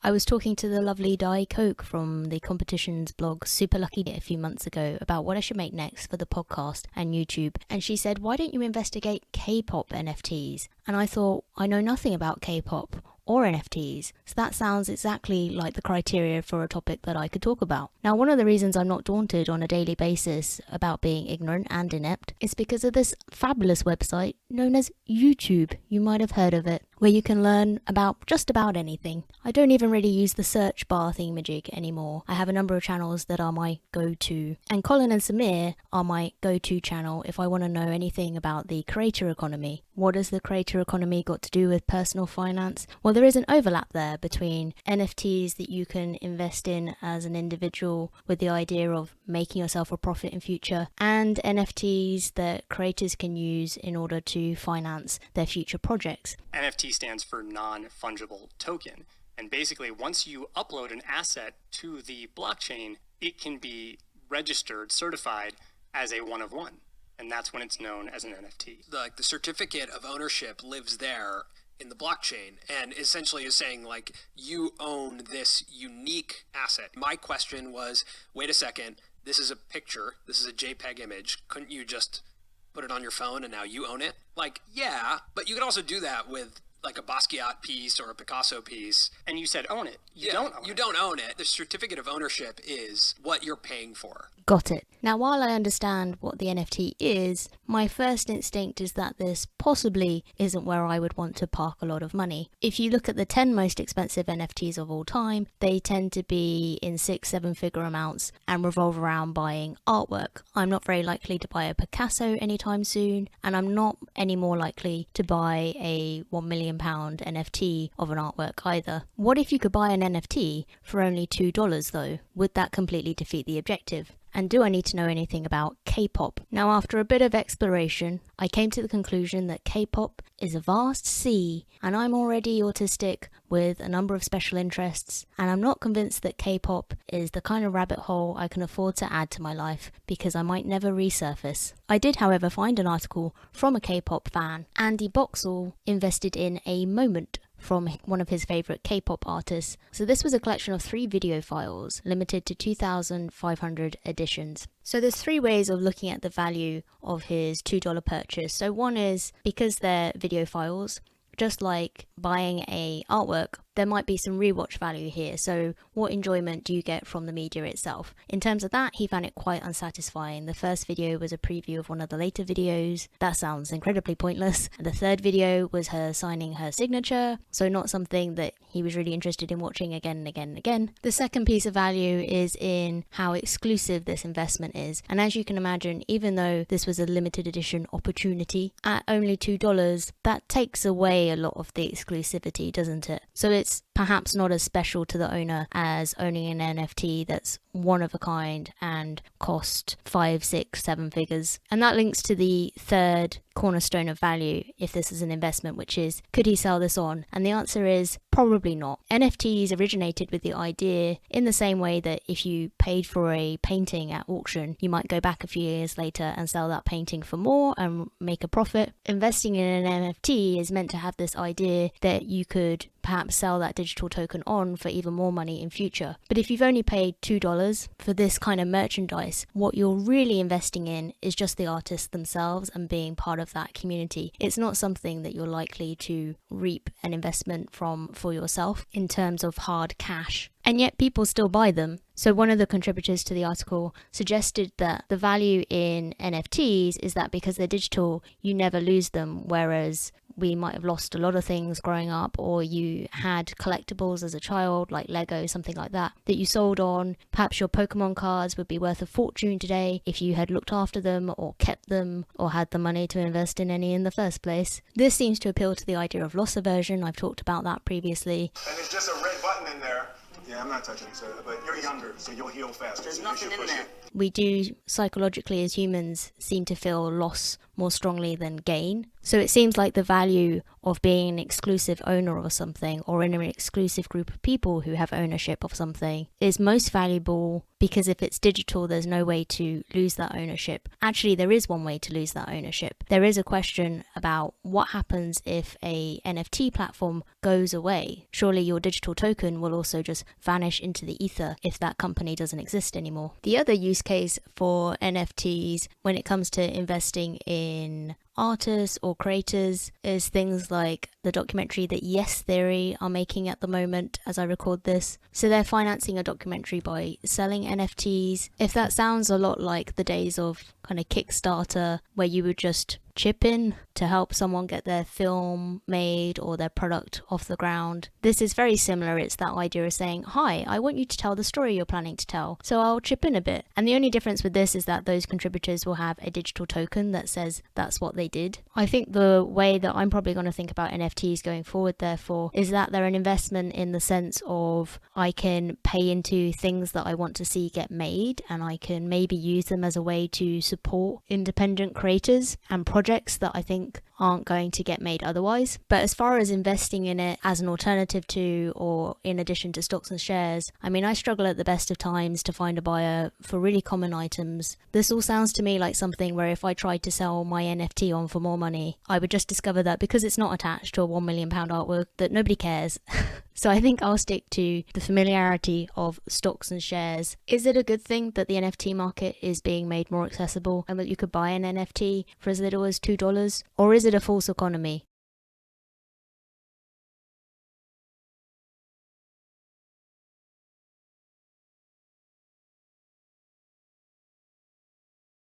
I was talking to the lovely Di Coke from the competitions blog Super Lucky a few months ago about what I should make next for the podcast and YouTube, and she said, why don't you investigate K-pop NFTs? And I thought, I know nothing about K-pop or NFTs, so that sounds exactly like the criteria for a topic that I could talk about. Now, one of the reasons I'm not daunted on a daily basis about being ignorant and inept is because of this fabulous website known as YouTube. You might have heard of it, where you can learn about just about anything. I don't even really use the search bar thingamajig anymore. I have a number of channels that are my go-to, and Colin and Samir are my go-to channel if I want to know anything about the creator economy. What has the creator economy got to do with personal finance? Well, there is an overlap there between NFTs that you can invest in as an individual with the idea of making yourself a profit in future, and NFTs that creators can use in order to finance their future projects. NFT stands for non-fungible token. And basically, once you upload an asset to the blockchain, it can be registered, certified as a one of one. And that's when it's known as an NFT. The certificate of ownership lives there in the blockchain and essentially is saying, like, you own this unique asset. My question was, wait a second, this is a picture, this is a JPEG image. Couldn't you just put it on your phone and now you own it? Like, yeah, but you could also do that with like a Basquiat piece or a Picasso piece. And you said own it. You don't own it. You don't own it. The certificate of ownership is what you're paying for. Got it. Now, while I understand what the NFT is, my first instinct is that this possibly isn't where I would want to park a lot of money. If you look at the 10 most expensive NFTs of all time, they tend to be in 6-7 figure amounts and revolve around buying artwork. I'm not very likely to buy a Picasso anytime soon, and I'm not any more likely to buy a £1 million NFT of an artwork either. What if you could buy an NFT for only $2 though? Would that completely defeat the objective? And do I need to know anything about K-pop? Now, after a bit of exploration, I came to the conclusion that K-pop is a vast sea, and I'm already autistic with a number of special interests, and I'm not convinced that K-pop is the kind of rabbit hole I can afford to add to my life, because I might never resurface. I did, however, find an article from a K-pop fan. Andy Boxall invested in a moment from one of his favourite K-pop artists. So this was a collection of 3 video files, limited to 2,500 editions. So there's 3 ways of looking at the value of his $2 purchase. So one is, because they're video files, just like buying a artwork, there might be some rewatch value here. So what enjoyment do you get from the media itself? In terms of that, he found it quite unsatisfying. The first video was a preview of one of the later videos. That sounds incredibly pointless. And the third video was her signing her signature, so not something that he was really interested in watching again and again and again. The second piece of value is in how exclusive this investment is. And as you can imagine, even though this was a limited edition opportunity, at only $2, that takes away a lot of the exclusivity, doesn't it? So it's perhaps not as special to the owner as owning an NFT that's one of a kind and cost 5, 6, 7 figures. And that links to the third cornerstone of value if this is an investment, which is, could he sell this on? And the answer is probably not. NFTs originated with the idea in the same way that if you paid for a painting at auction, you might go back a few years later and sell that painting for more and make a profit. Investing in an NFT is meant to have this idea that you could perhaps sell that digital token on for even more money in future. But if you've only paid $2 for this kind of merchandise, what you're really investing in is just the artists themselves and being part of that community. It's not something that you're likely to reap an investment from for yourself in terms of hard cash. And yet people still buy them. So one of the contributors to the article suggested that the value in NFTs is that because they're digital, you never lose them, whereas we might have lost a lot of things growing up, or you had collectibles as a child, like Lego, something like that, that you sold on. Perhaps your Pokemon cards would be worth a fortune today if you had looked after them or kept them or had the money to invest in any in the first place. This seems to appeal to the idea of loss aversion. I've talked about that previously. And there's just a red button in there. Yeah, I'm not touching it, sir, but you're younger, so you'll heal faster. There's so nothing in there. We do psychologically as humans seem to feel loss more strongly than gain. So it seems like the value of being an exclusive owner of something or in an exclusive group of people who have ownership of something is most valuable because if it's digital, there's no way to lose that ownership. Actually, there is one way to lose that ownership. There is a question about what happens if a NFT platform goes away. Surely your digital token will also just vanish into the ether if that company doesn't exist anymore. The other use case for NFTs when it comes to investing in artists or creators is things like the documentary that Yes Theory are making at the moment as I record this. So they're financing a documentary by selling NFTs. If that sounds a lot like the days of kind of Kickstarter where you would just chip in to help someone get their film made or their product off the ground, this is very similar. It's that idea of saying, hi, I want you to tell the story you're planning to tell, so I'll chip in a bit. And the only difference with this is that those contributors will have a digital token that says that's what they did. I think the way that I'm probably going to think about NFTs going forward, therefore, is that they're an investment in the sense of I can pay into things that I want to see get made, and I can maybe use them as a way to support independent creators and projects that I think aren't going to get made otherwise. But as far as investing in it as an alternative to or in addition to stocks and shares, I mean, I struggle at the best of times to find a buyer for really common items. This all sounds to me like something where if I tried to sell my NFT on for more money, I would just discover that because it's not attached to a £1 million artwork that nobody cares. So I think I'll stick to the familiarity of stocks and shares. Is it a good thing that the NFT market is being made more accessible and that you could buy an NFT for as little as $2? Or is it a false economy?